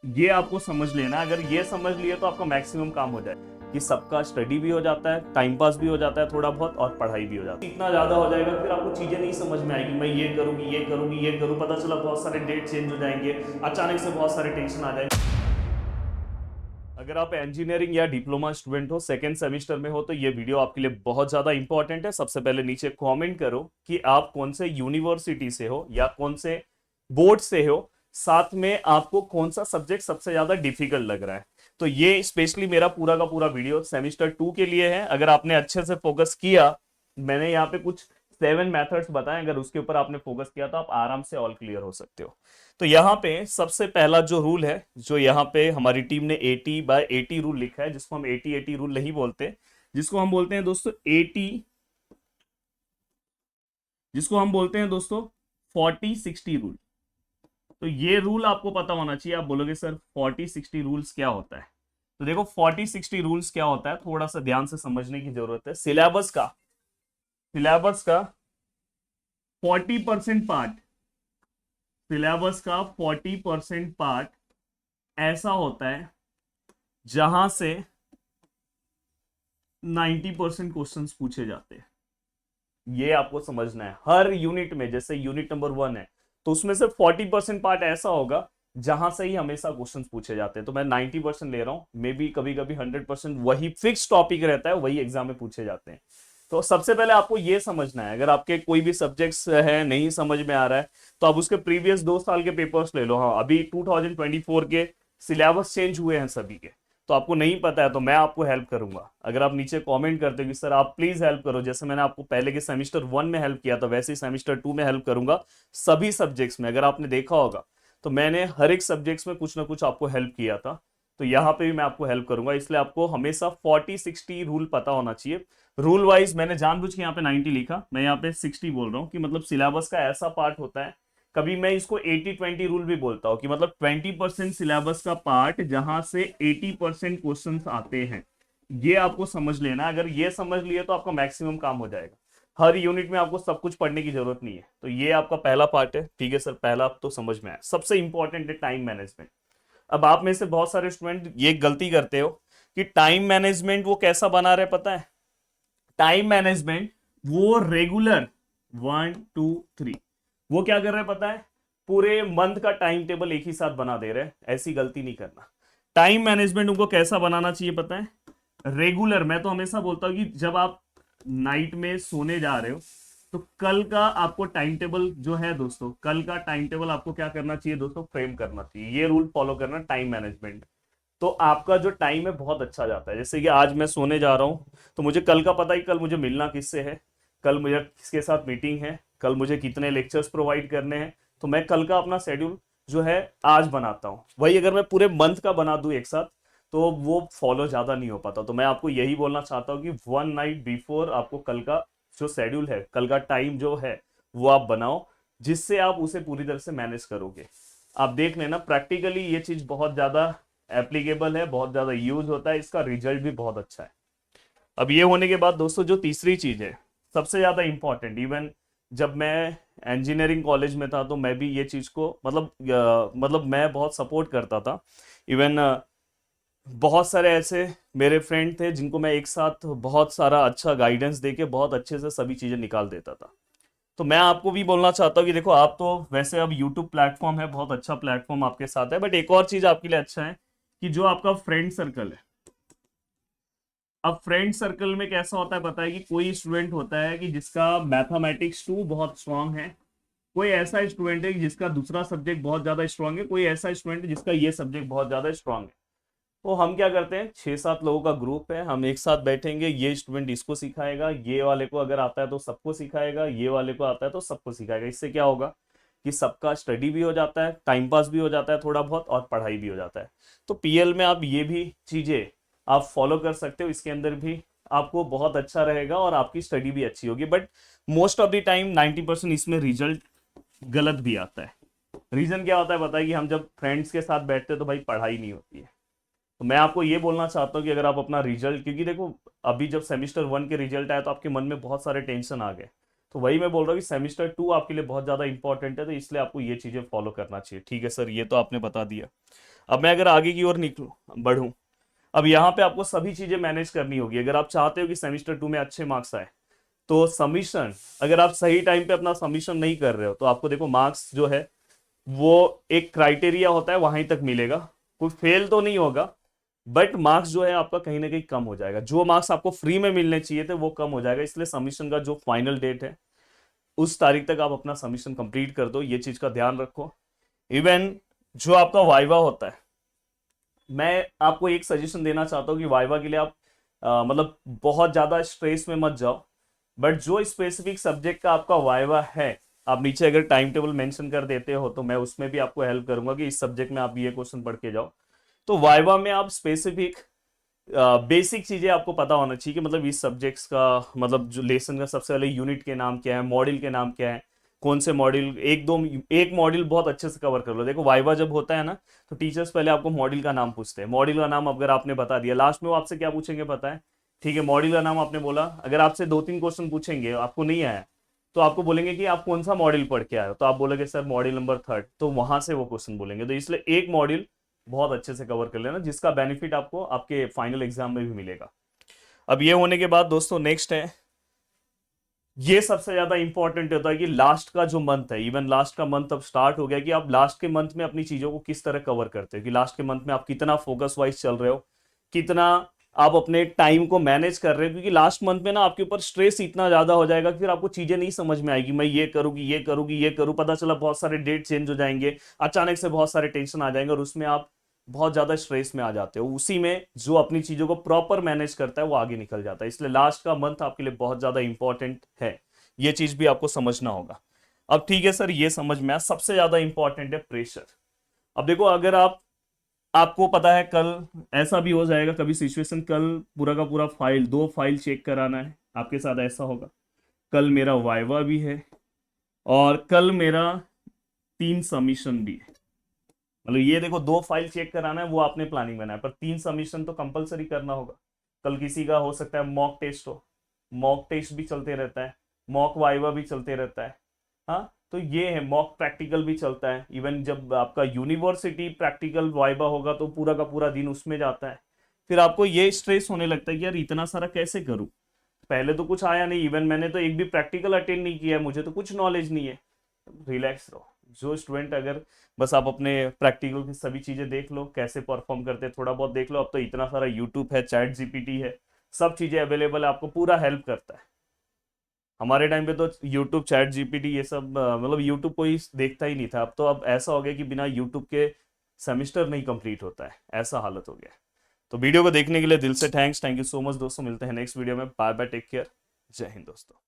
ये आपको समझ लेना है। अगर ये समझ लिए तो आपका मैक्सिमम काम हो जाए कि सबका स्टडी भी हो जाता है, टाइम पास भी हो जाता है थोड़ा बहुत, और पढ़ाई भी हो जाती है। इतना ज्यादा हो जाएगा फिर आपको चीजें नहीं समझ में आएगी, मैं ये करूंगी ये करूंगी ये करूँ, पता चला बहुत सारे डेट चेंज हो जाएंगे, अचानक से बहुत सारे टेंशन आ जाएंगे। अगर आप इंजीनियरिंग या डिप्लोमा स्टूडेंट हो, सेकेंड सेमेस्टर में हो, तो ये वीडियो आपके लिए बहुत ज्यादा इंपॉर्टेंट है। सबसे पहले नीचे कमेंट करो कि आप कौन से यूनिवर्सिटी से हो या कौन से बोर्ड से हो, साथ में आपको कौन सा सब्जेक्ट सबसे ज्यादा डिफिकल्ट लग रहा है। तो ये स्पेशली मेरा पूरा का पूरा वीडियो सेमेस्टर 2 के लिए है। अगर आपने अच्छे से फोकस किया, मैंने यहाँ पे कुछ 7 मेथड्स बताए, अगर उसके ऊपर आपने फोकस किया तो आप आराम से ऑल क्लियर हो सकते हो। तो यहाँ पे सबसे पहला जो रूल है, जो यहाँ पे हमारी टीम ने 80/80 रूल लिखा है, जिसको हम 80/80 रूल नहीं बोलते, जिसको हम बोलते हैं दोस्तों 80, जिसको हम बोलते हैं दोस्तों 40/60 रूल। तो ये रूल आपको पता होना चाहिए। आप बोलोगे सर 40/60 रूल्स क्या होता है? तो देखो 40/60 रूल्स क्या होता है, थोड़ा सा ध्यान से समझने की जरूरत है। सिलेबस का 40% पार्ट, सिलेबस का 40% पार्ट ऐसा होता है जहां से 90% क्वेश्चंस पूछे जाते हैं। ये आपको समझना है। हर यूनिट में, जैसे यूनिट नंबर 1 है, तो उसमें से 40% पार्ट ऐसा होगा जहां से ही हमेशा क्वेश्चंस पूछे जाते हैं। तो मैं 90% ले रहा हूं, मे बी कभी कभी 100% वही फिक्स टॉपिक रहता है, वही एग्जाम में पूछे जाते हैं। तो सबसे पहले आपको ये समझना है, अगर आपके कोई भी सब्जेक्ट्स है नहीं समझ में आ रहा है, तो आप उसके प्रीवियस 2 साल के पेपर्स ले लो। हाँ, अभी 2024 के सिलेबस चेंज हुए हैं सभी के, तो आपको नहीं पता है तो मैं आपको हेल्प करूंगा। अगर आप नीचे कमेंट करते हो कि सर आप प्लीज हेल्प करो, जैसे मैंने आपको पहले के सेमेस्टर 1 में हेल्प किया था, वैसे ही सेमेस्टर 2 में हेल्प करूंगा सभी सब्जेक्ट्स में। अगर आपने देखा होगा तो मैंने हर एक सब्जेक्ट्स में कुछ ना कुछ आपको हेल्प किया था, तो यहाँ पे भी मैं आपको हेल्प करूंगा। इसलिए आपको हमेशा 40/60 रूल पता होना चाहिए। रूल वाइज मैंने जानबूझ के यहाँ पे 90 लिखा, मैं यहाँ पे 60 बोल रहा हूँ कि मतलब सिलेबस का ऐसा पार्ट होता है। कभी मैं इसको 80/20 रूल भी बोलता हूँ कि मतलब 20% सिलेबस का पार्ट जहां से 80% क्वेश्चन आते हैं। ये आपको समझ लेना। अगर ये समझ लिए तो आपका मैक्सिमम काम हो जाएगा। हर यूनिट में आपको सब कुछ पढ़ने की जरूरत नहीं है। तो ये आपका पहला पार्ट है। ठीक है सर, पहला आप तो समझ में आया। सबसे इंपॉर्टेंट है टाइम मैनेजमेंट। अब आप में से बहुत सारे स्टूडेंट ये गलती करते हो कि टाइम मैनेजमेंट वो कैसा बना रहे पता है? टाइम मैनेजमेंट वो रेगुलर 1 2 3, वो क्या कर रहे हैं पता है? पूरे मंथ का टाइम टेबल एक ही साथ बना दे रहे हैं। ऐसी गलती नहीं करना। टाइम मैनेजमेंट उनको कैसा बनाना चाहिए पता है? रेगुलर। मैं तो हमेशा बोलता हूँ कि जब आप नाइट में सोने जा रहे हो, तो कल का आपको टाइम टेबल जो है दोस्तों, कल का टाइम टेबल आपको क्या करना चाहिए दोस्तों? फ्रेम करना चाहिए। ये रूल फॉलो करना टाइम मैनेजमेंट। तो आपका जो टाइम है बहुत अच्छा जाता है। जैसे कि आज मैं सोने जा रहा हूँ, तो मुझे कल का पता ही, कल मुझे मिलना किससे है, कल मुझे किसके साथ मीटिंग है, कल मुझे कितने लेक्चर्स प्रोवाइड करने हैं। तो मैं कल का अपना शेड्यूल जो है आज बनाता हूँ। वही अगर मैं पूरे मंथ का बना दूं एक साथ, तो वो फॉलो ज्यादा नहीं हो पाता। तो मैं आपको यही बोलना चाहता हूँ कि 1 नाइट बिफोर आपको कल का जो शेड्यूल है, कल का टाइम जो है, वो आप बनाओ, जिससे आप उसे पूरी तरह से मैनेज करोगे। आप देख लेना प्रैक्टिकली ये चीज बहुत ज्यादा एप्लीकेबल है, बहुत ज्यादा यूज होता है, इसका रिजल्ट भी बहुत अच्छा है। अब ये होने के बाद दोस्तों जो तीसरी चीज है, सबसे ज्यादा इंपॉर्टेंट, इवन जब मैं इंजीनियरिंग कॉलेज में था तो मैं भी ये चीज को मतलब मैं बहुत सपोर्ट करता था। इवन बहुत सारे ऐसे मेरे फ्रेंड थे जिनको मैं एक साथ बहुत सारा अच्छा गाइडेंस देके बहुत अच्छे से सभी चीजें निकाल देता था। तो मैं आपको भी बोलना चाहता हूँ कि देखो, आप तो वैसे अब यूट्यूब प्लेटफॉर्म है, बहुत अच्छा प्लेटफॉर्म आपके साथ है, बट एक और चीज आपके लिए अच्छा है कि जो आपका फ्रेंड सर्कल है। अब फ्रेंड सर्कल में कैसा होता है पता है? कि कोई स्टूडेंट होता है कि जिसका मैथमेटिक्स 2 बहुत स्ट्रांग है, कोई ऐसा स्टूडेंट है जिसका दूसरा सब्जेक्ट बहुत ज्यादा स्ट्रांग है, कोई ऐसा स्टूडेंट है जिसका ये सब्जेक्ट बहुत ज्यादा स्ट्रांग है। तो हम क्या करते हैं, 6-7 लोगों का ग्रुप है, हम एक साथ बैठेंगे, ये स्टूडेंट इसको सिखाएगा, ये वाले को अगर आता है तो सबको सिखाएगा, ये वाले को आता है तो सबको सिखाएगा। इससे क्या होगा कि सबका स्टडी भी हो जाता है, टाइम पास भी हो जाता है थोड़ा बहुत, और पढ़ाई भी हो जाता है। तो पीएल में आप ये भी चीजें आप फॉलो कर सकते हो। इसके अंदर भी आपको बहुत अच्छा रहेगा और आपकी स्टडी भी अच्छी होगी। But most of the time 90% इसमें रिजल्ट गलत भी आता है। रीजन क्या होता है पता है? कि हम जब फ्रेंड्स के साथ बैठते हैं तो भाई पढ़ाई नहीं होती है। तो मैं आपको ये बोलना चाहता हूँ कि अगर आप अपना रिजल्ट, क्योंकि देखो अभी जब सेमेस्टर 1 के रिजल्ट आया तो आपके मन में बहुत सारे टेंशन आ गए। तो वही मैं बोल रहा हूँ कि सेमेस्टर 2 आपके लिए बहुत ज्यादा इंपॉर्टेंट है, तो इसलिए आपको ये चीजें फॉलो करना चाहिए। ठीक है सर, ये तो आपने बता दिया। अब मैं अगर आगे की ओर निकलूं बढ़ूं, अब यहाँ पे आपको सभी चीजें मैनेज करनी होगी अगर आप चाहते हो कि सेमेस्टर 2 में अच्छे मार्क्स आए। तो सबमिशन, अगर आप सही टाइम पे अपना सबमिशन नहीं कर रहे हो तो आपको देखो मार्क्स जो है वो एक क्राइटेरिया होता है वहीं तक मिलेगा, कोई फेल तो नहीं होगा, बट मार्क्स जो है आपका कहीं ना कहीं कम हो जाएगा, जो मार्क्स आपको फ्री में मिलने चाहिए थे वो कम हो जाएगा। इसलिए सबमिशन का जो फाइनल डेट है उस तारीख तक आप अपना सबमिशन कंप्लीट कर दो, ये चीज का ध्यान रखो। इवन जो आपका वाइवा होता है, मैं आपको एक सजेशन देना चाहता हूँ कि वाइवा के लिए आप मतलब बहुत ज्यादा स्ट्रेस में मत जाओ, बट जो स्पेसिफिक सब्जेक्ट का आपका वाइवा है, आप नीचे अगर टाइम टेबल मेंशन कर देते हो तो मैं उसमें भी आपको हेल्प करूंगा कि इस सब्जेक्ट में आप ये क्वेश्चन पढ़ के जाओ। तो वाइवा में आप स्पेसिफिक बेसिक चीजें आपको पता होना चाहिए कि मतलब इस सब्जेक्ट्स का मतलब जो लेसन का सबसे पहले यूनिट के नाम क्या है, मॉड्यूल के नाम क्या है, कौन से मॉड्यूल, एक मॉड्यूल बहुत अच्छे से कवर कर लो। देखो वाइवा जब होता है ना तो टीचर्स पहले आपको मॉड्यूल का नाम पूछते हैं, मॉड्यूल का नाम अगर आपने बता दिया, लास्ट में वो आपसे क्या पूछेंगे पता है? ठीक है, मॉड्यूल का नाम आपने बोला, अगर आपसे 2-3 क्वेश्चन पूछेंगे आपको नहीं आया तो आपको बोलेंगे कि आप कौन सा मॉड्यूल पढ़ के आए हो, तो आप बोलोगे सर मॉड्यूल नंबर 3, तो वहां से वो क्वेश्चन बोलेंगे। तो इसलिए एक मॉड्यूल बहुत अच्छे से कवर कर लेना, जिसका बेनिफिट आपको आपके फाइनल एग्जाम में भी मिलेगा। अब ये होने के बाद दोस्तों नेक्स्ट है, ये सबसे ज्यादा इंपॉर्टेंट होता है कि लास्ट का जो मंथ है, इवन लास्ट का मंथ अब स्टार्ट हो गया, कि आप लास्ट के मंथ में अपनी चीजों को किस तरह कवर करते हो, कि लास्ट के मंथ में आप कितना फोकस वाइज चल रहे हो, कितना आप अपने टाइम को मैनेज कर रहे हो, क्योंकि लास्ट मंथ में ना आपके ऊपर स्ट्रेस इतना ज्यादा हो जाएगा कि फिर आपको चीजें नहीं समझ में आएगी, मैं ये करूंगी ये करूंगी ये करूँ, पता चला बहुत सारे डेट चेंज हो जाएंगे, अचानक से बहुत सारे टेंशन आ जाएंगे और उसमें आप बहुत ज्यादा स्ट्रेस में आ जाते हो। उसी में जो अपनी चीजों को प्रॉपर मैनेज करता है वो आगे निकल जाता है। इसलिए लास्ट का मंथ आपके लिए बहुत ज्यादा इंपॉर्टेंट है, ये चीज भी आपको समझना होगा। अब ठीक है सर, ये समझ में आया, सबसे ज्यादा इंपॉर्टेंट है प्रेशर। अब देखो अगर आपको पता है कल ऐसा भी हो जाएगा कभी सिचुएशन, कल पूरा का पूरा फाइल 2 फाइल चेक कराना है आपके साथ, ऐसा होगा कल मेरा वाइवा भी है और कल मेरा 3 सबमिशन भी है। मतलब ये देखो 2 फाइल चेक कराना है वो आपने प्लानिंग बनाया, पर 3 सबमिशन तो कंपलसरी करना होगा। कल किसी का हो सकता है मॉक टेस्ट हो, मॉक टेस्ट भी चलते रहता है, मॉक वाइवा भी चलते रहता है। हाँ, तो ये है, मॉक प्रैक्टिकल भी चलता है, इवन जब आपका यूनिवर्सिटी प्रैक्टिकल वाइवा होगा तो पूरा का पूरा दिन उसमें जाता है। फिर आपको ये स्ट्रेस होने लगता है कि यार इतना सारा कैसे करूं, पहले तो कुछ आया नहीं, इवन मैंने तो एक भी प्रैक्टिकल अटेंड नहीं किया है, मुझे तो कुछ नॉलेज नहीं है। रिलैक्स रहो। जो स्टूडेंट अगर बस आप अपने प्रैक्टिकल की सभी चीजें देख लो कैसे परफॉर्म करते हैं, थोड़ा बहुत देख लो, अब तो इतना सारा यूट्यूब है, चैट जीपीटी है, सब चीजें अवेलेबल है, आपको पूरा हेल्प करता है। हमारे टाइम पे तो यूट्यूब चैट जीपीटी ये सब मतलब यूट्यूब कोई देखता ही नहीं था, अब तो अब ऐसा हो गया कि बिना यूट्यूब के सेमेस्टर नहीं कंप्लीट होता है, ऐसा हालत हो गया है। तो वीडियो को देखने के लिए दिल से थैंक यू सो मच दोस्तों, मिलते हैं नेक्स्ट वीडियो में, बाय बाय, टेक केयर, जय हिंद दोस्तों।